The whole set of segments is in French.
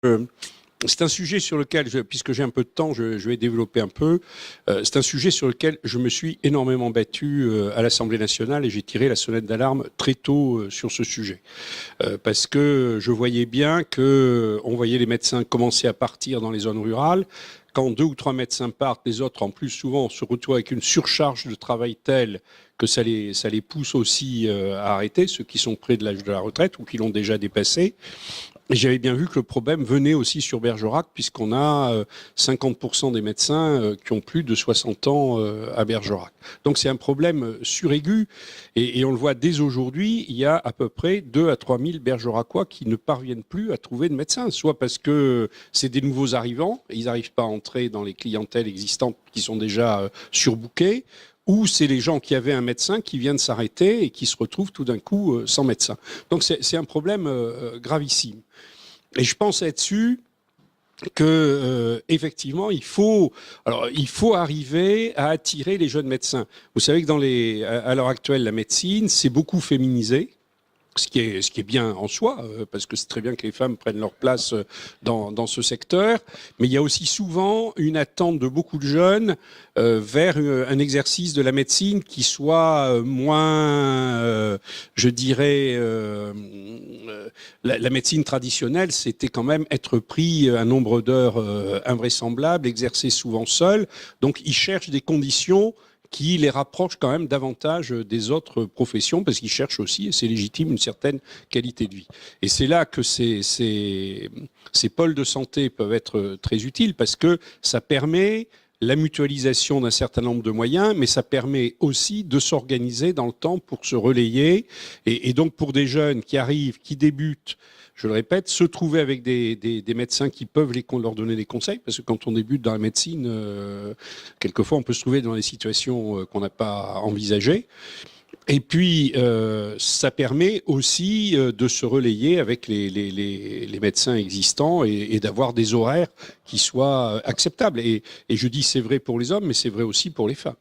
Euh, c'est un sujet sur lequel, puisque j'ai un peu de temps, je vais développer un peu. C'est un sujet sur lequel je me suis énormément battu à l'Assemblée nationale et j'ai tiré la sonnette d'alarme très tôt sur ce sujet. Parce que je voyais bien on voyait les médecins commencer à partir dans les zones rurales. Quand 2 ou 3 médecins partent, les autres, en plus, souvent, se retrouvent avec une surcharge de travail telle que ça les pousse aussi à arrêter, ceux qui sont près de l'âge de la retraite ou qui l'ont déjà dépassé. Et j'avais bien vu que le problème venait aussi sur Bergerac, puisqu'on a 50% des médecins qui ont plus de 60 ans à Bergerac. Donc c'est un problème suraigu, et on le voit dès aujourd'hui, il y a à peu près 2 à 3 000 Bergeracois qui ne parviennent plus à trouver de médecins, soit parce que c'est des nouveaux arrivants, et ils n'arrivent pas à entrer dans les clientèles existantes qui sont déjà surbookées, ou c'est les gens qui avaient un médecin qui viennent s'arrêter et qui se retrouvent tout d'un coup sans médecin. Donc c'est un problème gravissime. Et je pense là-dessus que effectivement il faut arriver à attirer les jeunes médecins. Vous savez que à l'heure actuelle la médecine c'est beaucoup féminisé. Ce qui est bien en soi, parce que c'est très bien que les femmes prennent leur place dans ce secteur, mais il y a aussi souvent une attente de beaucoup de jeunes vers un exercice de la médecine qui soit moins, je dirais, la médecine traditionnelle, c'était quand même être pris un nombre d'heures invraisemblable, exercer souvent seul, donc ils cherchent des conditions qui les rapproche quand même davantage des autres professions, parce qu'ils cherchent aussi, et c'est légitime, une certaine qualité de vie. Et c'est là que ces pôles de santé peuvent être très utiles, parce que ça permet la mutualisation d'un certain nombre de moyens, mais ça permet aussi de s'organiser dans le temps pour se relayer. Et donc pour des jeunes qui arrivent, qui débutent, je le répète, se trouver avec des médecins qui peuvent leur donner des conseils, parce que quand on débute dans la médecine, quelquefois on peut se trouver dans des situations qu'on n'a pas envisagées. Et puis, ça permet aussi de se relayer avec les médecins existants et d'avoir des horaires qui soient acceptables. Et je dis c'est vrai pour les hommes, mais c'est vrai aussi pour les femmes.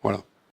Voilà.